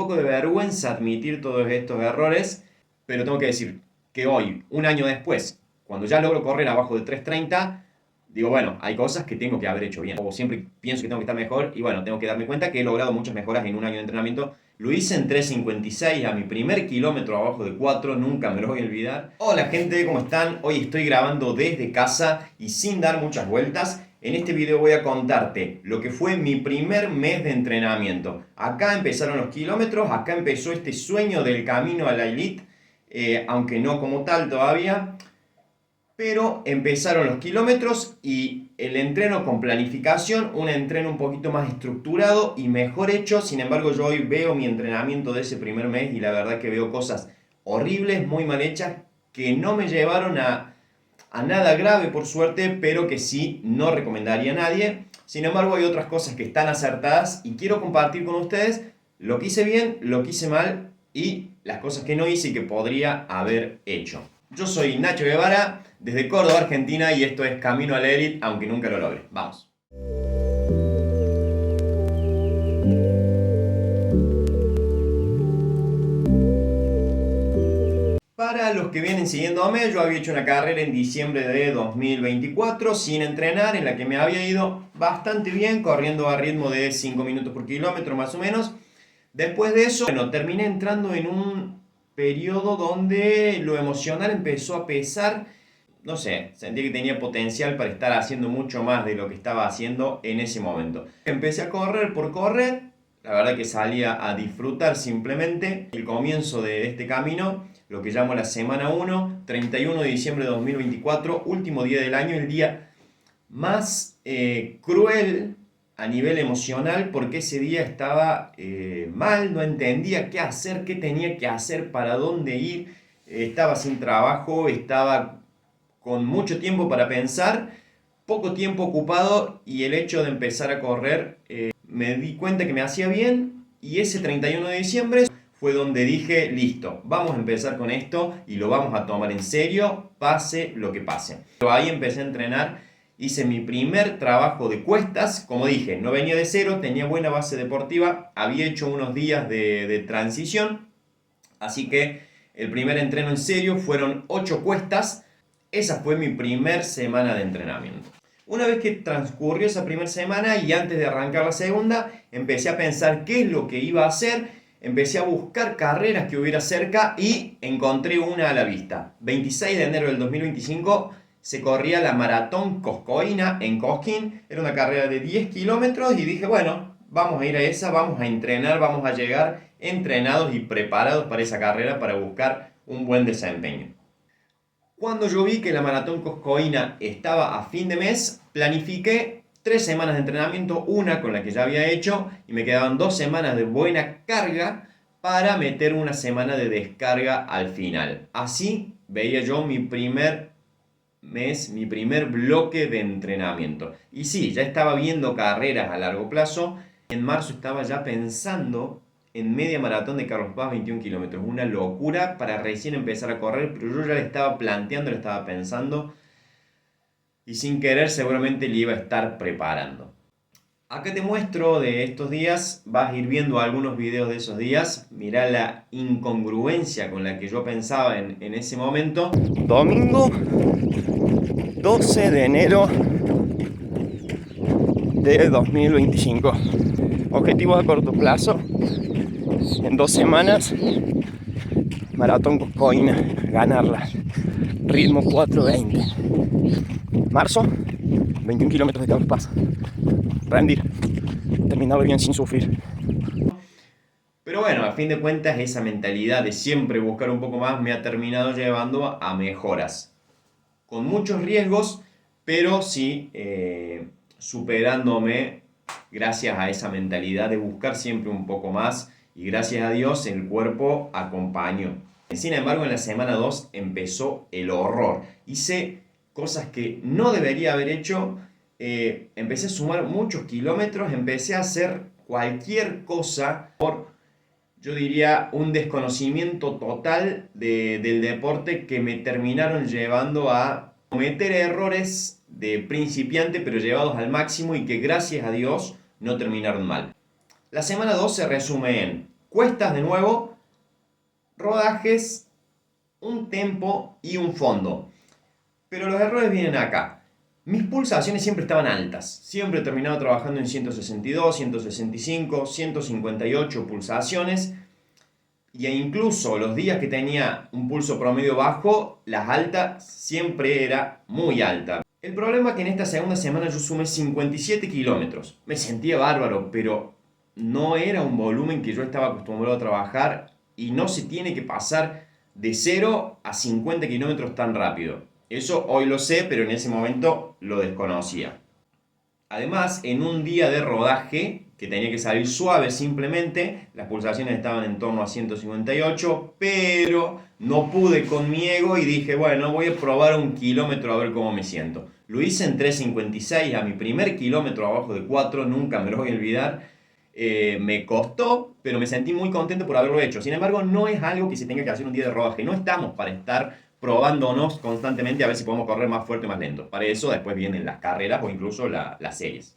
poco de vergüenza admitir todos estos errores, pero tengo que decir que hoy, un año después, cuando ya logro correr abajo de 3:30, digo, bueno, hay cosas que tengo que haber hecho bien. O siempre pienso que tengo que estar mejor y bueno, tengo que darme cuenta que he logrado muchas mejoras en un año de entrenamiento. Lo hice en 3:56 a mi primer kilómetro abajo de 4, nunca me lo voy a olvidar. Hola gente, ¿cómo están? Hoy estoy grabando desde casa y sin dar muchas vueltas. En este video voy a contarte lo que fue mi primer mes de entrenamiento. Acá empezaron los kilómetros, acá empezó este sueño del camino a la elite, aunque no como tal todavía. Pero empezaron los kilómetros y el entreno con planificación, un entreno un poquito más estructurado y mejor hecho. Sin embargo, yo hoy veo mi entrenamiento de ese primer mes y la verdad que veo cosas horribles, muy mal hechas, que no me llevaron a nada grave por suerte, pero que sí no recomendaría a nadie. Sin embargo, hay otras cosas que están acertadas y quiero compartir con ustedes lo que hice bien, lo que hice mal y las cosas que no hice y que podría haber hecho. Yo soy Nacho Guevara, desde Córdoba, Argentina, y esto es Camino a la Elite, aunque nunca lo logre. Vamos. Para los que vienen siguiéndome, yo había hecho una carrera en diciembre de 2024 sin entrenar, en la que me había ido bastante bien, corriendo a ritmo de 5 minutos por kilómetro más o menos. Después de eso, bueno, terminé entrando en un periodo donde lo emocional empezó a pesar. No sé, sentí que tenía potencial para estar haciendo mucho más de lo que estaba haciendo en ese momento. Empecé a correr por correr, la verdad que salía a disfrutar simplemente el comienzo de este camino, lo que llamo la semana 1, 31 de diciembre de 2024, último día del año, el día más cruel a nivel emocional, porque ese día estaba mal, no entendía qué hacer, qué tenía que hacer, para dónde ir, estaba sin trabajo, estaba con mucho tiempo para pensar, poco tiempo ocupado, y el hecho de empezar a correr me di cuenta que me hacía bien, y ese 31 de diciembre fue donde dije, listo, vamos a empezar con esto y lo vamos a tomar en serio, pase lo que pase. Pero ahí empecé a entrenar, hice mi primer trabajo de cuestas, como dije, no venía de cero, tenía buena base deportiva, había hecho unos días de transición, así que el primer entreno en serio fueron 8 cuestas. Esa fue mi primer semana de entrenamiento. Una vez que transcurrió esa primera semana y antes de arrancar la segunda, empecé a pensar qué es lo que iba a hacer. Empecé a buscar carreras que hubiera cerca y encontré una a la vista. 26 de enero del 2025 se corría la Maratón Coscoína en Cosquín. Era una carrera de 10 kilómetros y dije, bueno, vamos a ir a esa, vamos a entrenar, vamos a llegar entrenados y preparados para esa carrera para buscar un buen desempeño. Cuando yo vi que la Maratón Coscoína estaba a fin de mes, planifiqué 3 semanas de entrenamiento, una con la que ya había hecho, y me quedaban 2 semanas de buena carga para meter una semana de descarga al final. Así veía yo mi primer mes, mi primer bloque de entrenamiento. Y sí, ya estaba viendo carreras a largo plazo. En marzo estaba ya pensando en media maratón de Carlos Paz, 21 kilómetros. Una locura para recién empezar a correr, pero yo ya le estaba planteando, le estaba pensando, y sin querer seguramente le iba a estar preparando. Acá te muestro de estos días, vas a ir viendo algunos videos de esos días. Mirá la incongruencia con la que yo pensaba en ese momento. Domingo 12 de enero de 2025. Objetivos a corto plazo. En 2 semanas, Maratón Coscoína, ganarla. Ritmo 4:20. Marzo, 21 kilómetros de Carlos Paz. Rendir. Terminarlo bien sin sufrir. Pero bueno, a fin de cuentas, esa mentalidad de siempre buscar un poco más me ha terminado llevando a mejoras. Con muchos riesgos, pero sí superándome gracias a esa mentalidad de buscar siempre un poco más, y gracias a Dios el cuerpo acompañó. Sin embargo, en la semana 2 empezó el horror. Hice cosas que no debería haber hecho, empecé a sumar muchos kilómetros, empecé a hacer cualquier cosa por, yo diría, un desconocimiento total del deporte, que me terminaron llevando a cometer errores de principiante, pero llevados al máximo, y que gracias a Dios no terminaron mal. La semana 2 se resume en cuestas de nuevo, rodajes, un tempo y un fondo. Pero los errores vienen acá. Mis pulsaciones siempre estaban altas. Siempre he terminado trabajando en 162, 165, 158 pulsaciones. Y incluso los días que tenía un pulso promedio bajo, las altas siempre era muy alta. El problema es que en esta segunda semana yo sumé 57 kilómetros. Me sentía bárbaro, pero no era un volumen que yo estaba acostumbrado a trabajar y no se tiene que pasar de 0 a 50 kilómetros tan rápido. Eso hoy lo sé, pero en ese momento lo desconocía. Además, en un día de rodaje, que tenía que salir suave simplemente, las pulsaciones estaban en torno a 158, pero no pude con mi ego y dije, bueno, voy a probar un kilómetro a ver cómo me siento. Lo hice en 3.56, a mi primer kilómetro abajo de 4, nunca me lo voy a olvidar. Me costó, pero me sentí muy contento por haberlo hecho. Sin embargo, no es algo que se tenga que hacer un día de rodaje. No estamos para estar probándonos constantemente a ver si podemos correr más fuerte o más lento. Para eso después vienen las carreras o incluso las series.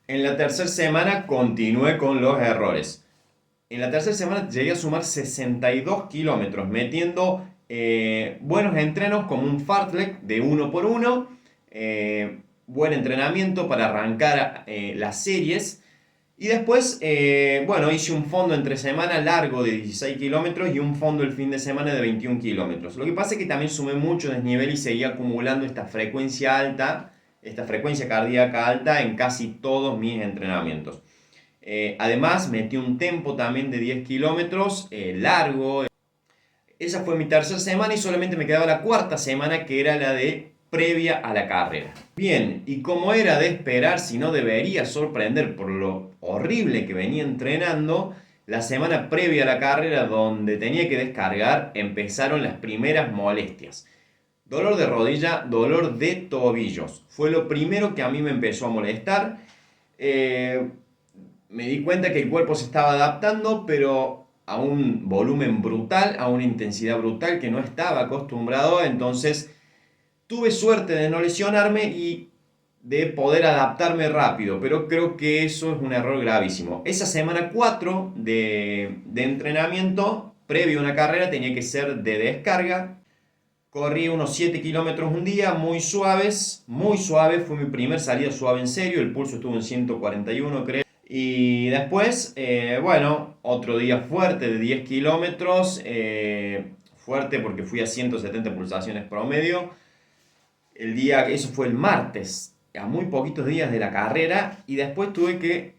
En la tercera semana continué con los errores. En la tercera semana llegué a sumar 62 kilómetros, metiendo buenos entrenos como un fartlek de 1 por 1, buen entrenamiento para arrancar las series. Y después, bueno, hice un fondo entre semana largo de 16 kilómetros y un fondo el fin de semana de 21 kilómetros. Lo que pasa es que también sumé mucho desnivel y seguía acumulando esta frecuencia alta, esta frecuencia cardíaca alta en casi todos mis entrenamientos. Además, metí un tempo también de 10 kilómetros largo. Esa fue mi tercera semana y solamente me quedaba la cuarta semana, que era la de previa a la carrera. Bien, y como era de esperar, si no debería sorprender por lo horrible que venía entrenando, la semana previa a la carrera, donde tenía que descargar, empezaron las primeras molestias. Dolor de rodilla, dolor de tobillos. Fue lo primero que a mí me empezó a molestar. Me di cuenta que el cuerpo se estaba adaptando, pero a un volumen brutal, a una intensidad brutal que no estaba acostumbrado. Entonces tuve suerte de no lesionarme y de poder adaptarme rápido, pero creo que eso es un error gravísimo. Esa semana 4 de entrenamiento, previo a una carrera, tenía que ser de descarga. Corrí unos 7 kilómetros un día, muy suaves, muy suave. Fue mi primer salida suave en serio, el pulso estuvo en 141, creo. Y después, bueno, otro día fuerte de 10 kilómetros, fuerte porque fui a 170 pulsaciones promedio. Eso fue el martes, a muy poquitos días de la carrera, y después tuve que,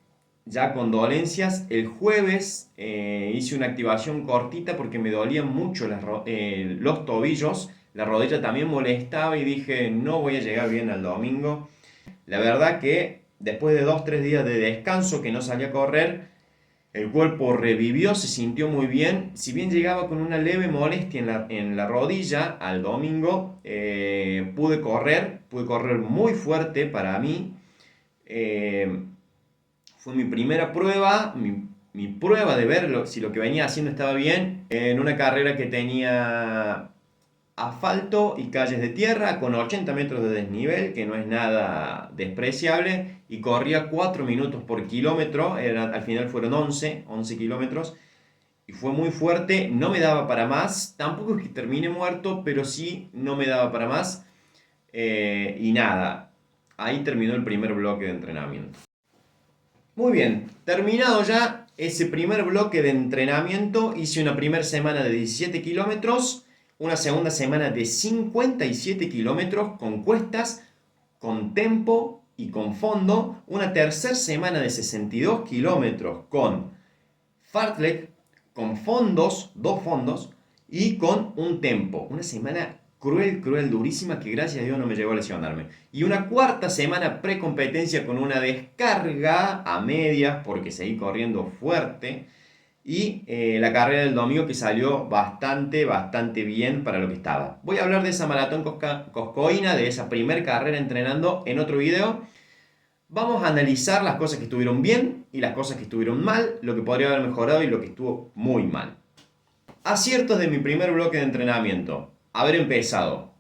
ya con dolencias, el jueves hice una activación cortita porque me dolían mucho los tobillos, la rodilla también molestaba y dije, no voy a llegar bien al domingo. La verdad que después de 2-3 días de descanso que no salí a correr, el cuerpo revivió, se sintió muy bien. Si bien llegaba con una leve molestia en la rodilla al domingo, pude correr muy fuerte para mí. Fue mi primera prueba, mi prueba de ver si lo que venía haciendo estaba bien, en una carrera que tenía asfalto y calles de tierra con 80 metros de desnivel, que no es nada despreciable, y corría 4 minutos por kilómetro, al final fueron 11 kilómetros, y fue muy fuerte, no me daba para más, tampoco es que termine muerto, pero sí no me daba para más, y nada, ahí terminó el primer bloque de entrenamiento. Muy bien, terminado ya ese primer bloque de entrenamiento, hice una primera semana de 17 kilómetros, una segunda semana de 57 kilómetros con cuestas, con tempo y con fondo, una tercera semana de 62 kilómetros con fartlek, con fondos, dos fondos y con un tempo. Una semana cruel, durísima, que gracias a Dios no me llegó a lesionarme. Y una cuarta semana precompetencia con una descarga a medias porque seguí corriendo fuerte. Y la carrera del domingo que salió bastante bien para lo que estaba. Voy a hablar de esa maratón coscoína, de esa primer carrera entrenando en otro video. Vamos a analizar las cosas que estuvieron bien y las cosas que estuvieron mal, lo que podría haber mejorado y lo que estuvo muy mal. Aciertos de mi primer bloque de entrenamiento. Haber empezado.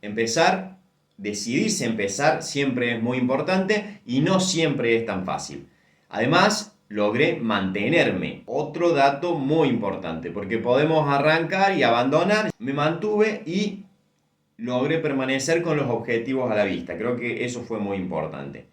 Decidirse empezar siempre es muy importante y no siempre es tan fácil. Además, logré mantenerme. Otro dato muy importante, porque podemos arrancar y abandonar. Me mantuve y logré permanecer con los objetivos a la vista. Creo que eso fue muy importante.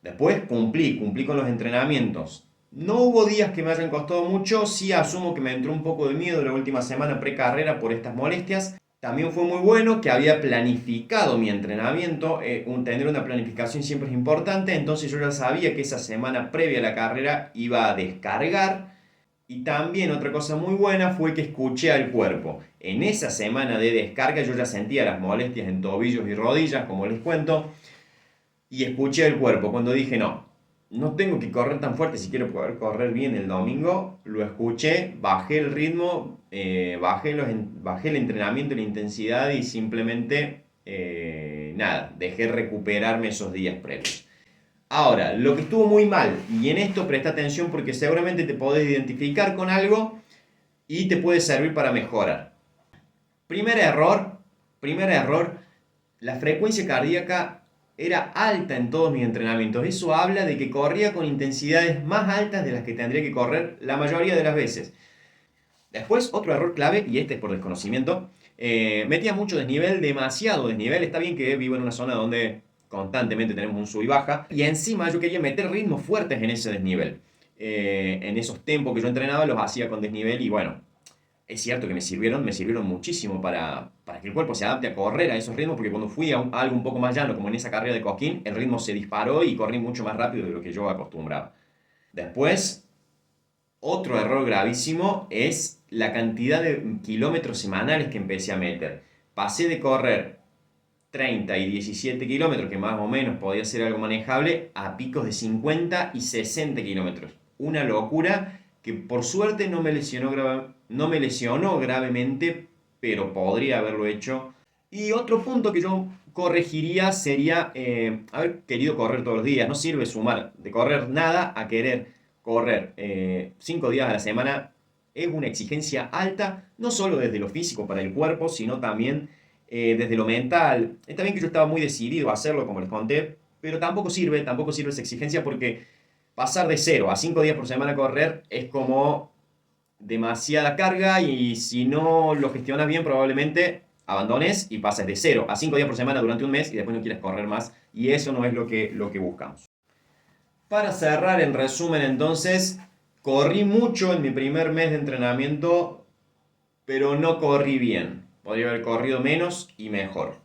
Después cumplí con los entrenamientos. No hubo días que me hayan costado mucho, sí asumo que me entró un poco de miedo la última semana precarrera por estas molestias. También fue muy bueno que había planificado mi entrenamiento. Tener una planificación siempre es importante, entonces yo ya sabía que esa semana previa a la carrera iba a descargar. Y también otra cosa muy buena fue que escuché al cuerpo. En esa semana de descarga yo ya sentía las molestias en tobillos y rodillas, como les cuento, y escuché al cuerpo cuando dije no tengo que correr tan fuerte si quiero poder correr bien el domingo. Lo escuché, bajé el ritmo, bajé el entrenamiento, la intensidad y simplemente nada, dejé recuperarme esos días previos. Ahora, lo que estuvo muy mal, y en esto presta atención porque seguramente te podés identificar con algo y te puede servir para mejorar. Primer error, primer error, la frecuencia cardíaca era alta en todos mis entrenamientos. Eso habla de que corría con intensidades más altas de las que tendría que correr la mayoría de las veces. Después, otro error clave, y este es por desconocimiento, metía mucho desnivel, demasiado desnivel. Está bien que vivo en una zona donde constantemente tenemos un sub y baja, y encima yo quería meter ritmos fuertes en ese desnivel. En esos tempos que yo entrenaba los hacía con desnivel y bueno, es cierto que me sirvieron muchísimo para que el cuerpo se adapte a correr a esos ritmos, porque cuando fui a algo un poco más llano, como en esa carrera de Cosquín, el ritmo se disparó y corrí mucho más rápido de lo que yo acostumbraba. Después, otro error gravísimo es la cantidad de kilómetros semanales que empecé a meter. Pasé de correr 30 y 17 kilómetros, que más o menos podía ser algo manejable, a picos de 50 y 60 kilómetros. Una locura que por suerte no me lesionó gravemente, pero podría haberlo hecho. Y otro punto que yo corregiría sería haber querido correr todos los días. No sirve sumar de correr nada a querer correr 5 días a la semana. Es una exigencia alta, no solo desde lo físico para el cuerpo, sino también desde lo mental. Está bien que yo estaba muy decidido a hacerlo, como les conté, pero tampoco sirve esa exigencia porque pasar de 0 a 5 días por semana a correr es como demasiada carga y si no lo gestionas bien probablemente abandones y pases de 0 a 5 días por semana durante un mes y después no quieres correr más y eso no es lo que buscamos. Para cerrar, en resumen entonces, corrí mucho en mi primer mes de entrenamiento, pero no corrí bien. Podría haber corrido menos y mejor.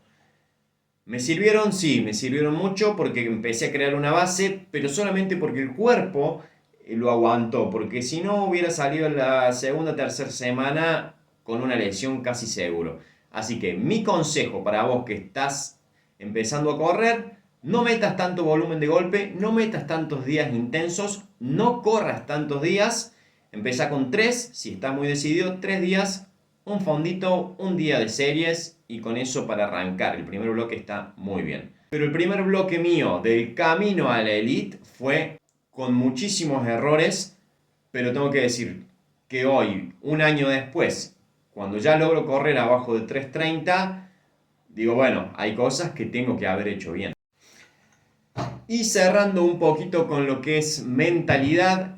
¿Me sirvieron? Sí, me sirvieron mucho porque empecé a crear una base, pero solamente porque el cuerpo lo aguantó, porque si no hubiera salido en la segunda o tercera semana con una lesión casi seguro. Así que mi consejo para vos que estás empezando a correr, no metas tanto volumen de golpe, no metas tantos días intensos, no corras tantos días, empezá con 3, si estás muy decidido, 3 días, un fondito, un día de series y con eso para arrancar. El primer bloque está muy bien. Pero el primer bloque mío del camino a la elite fue con muchísimos errores, pero tengo que decir que hoy, un año después, cuando ya logro correr abajo de 3:30, digo, bueno, hay cosas que tengo que haber hecho bien. Y cerrando un poquito con lo que es mentalidad,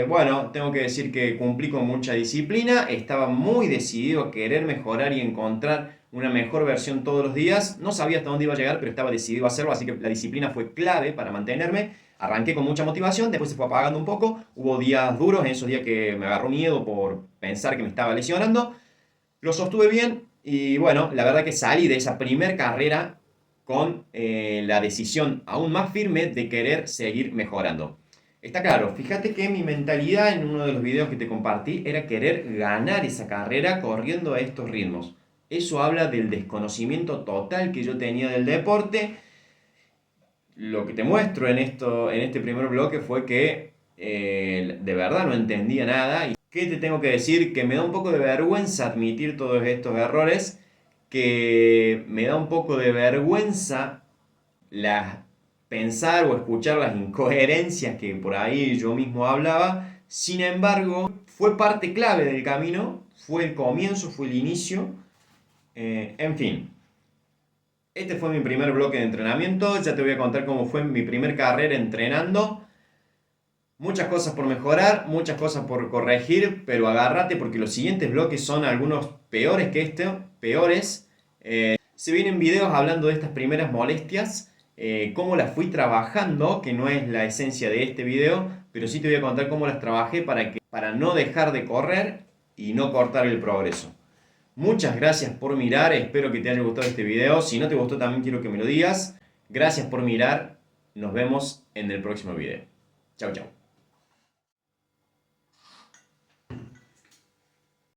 bueno, tengo que decir que cumplí con mucha disciplina, estaba muy decidido a querer mejorar y encontrar una mejor versión todos los días. No sabía hasta dónde iba a llegar, pero estaba decidido a hacerlo, así que la disciplina fue clave para mantenerme. Arranqué con mucha motivación, después se fue apagando un poco, hubo días duros, en esos días que me agarró miedo por pensar que me estaba lesionando. Lo sostuve bien y bueno, la verdad que salí de esa primer carrera con la decisión aún más firme de querer seguir mejorando. Está claro, fíjate que mi mentalidad en uno de los videos que te compartí era querer ganar esa carrera corriendo a estos ritmos. Eso habla del desconocimiento total que yo tenía del deporte. Lo que te muestro en este primer bloque fue que de verdad no entendía nada. ¿Y qué te tengo que decir? Que me da un poco de vergüenza admitir todos estos errores, que me da un poco de vergüenza las, pensar o escuchar las incoherencias que por ahí yo mismo hablaba. Sin embargo, fue parte clave del camino, fue el comienzo, fue el inicio. En fin, este fue mi primer bloque de entrenamiento. Ya te voy a contar cómo fue mi primer carrera entrenando. Muchas cosas por mejorar, muchas cosas por corregir, pero agárrate porque los siguientes bloques son algunos peores que este, peores. Se vienen videos hablando de estas primeras molestias, cómo las fui trabajando, que no es la esencia de este video, pero sí te voy a contar cómo las trabajé para no dejar de correr y no cortar el progreso. Muchas gracias por mirar, espero que te haya gustado este video. Si no te gustó también quiero que me lo digas. Gracias por mirar, nos vemos en el próximo video. Chau, chau.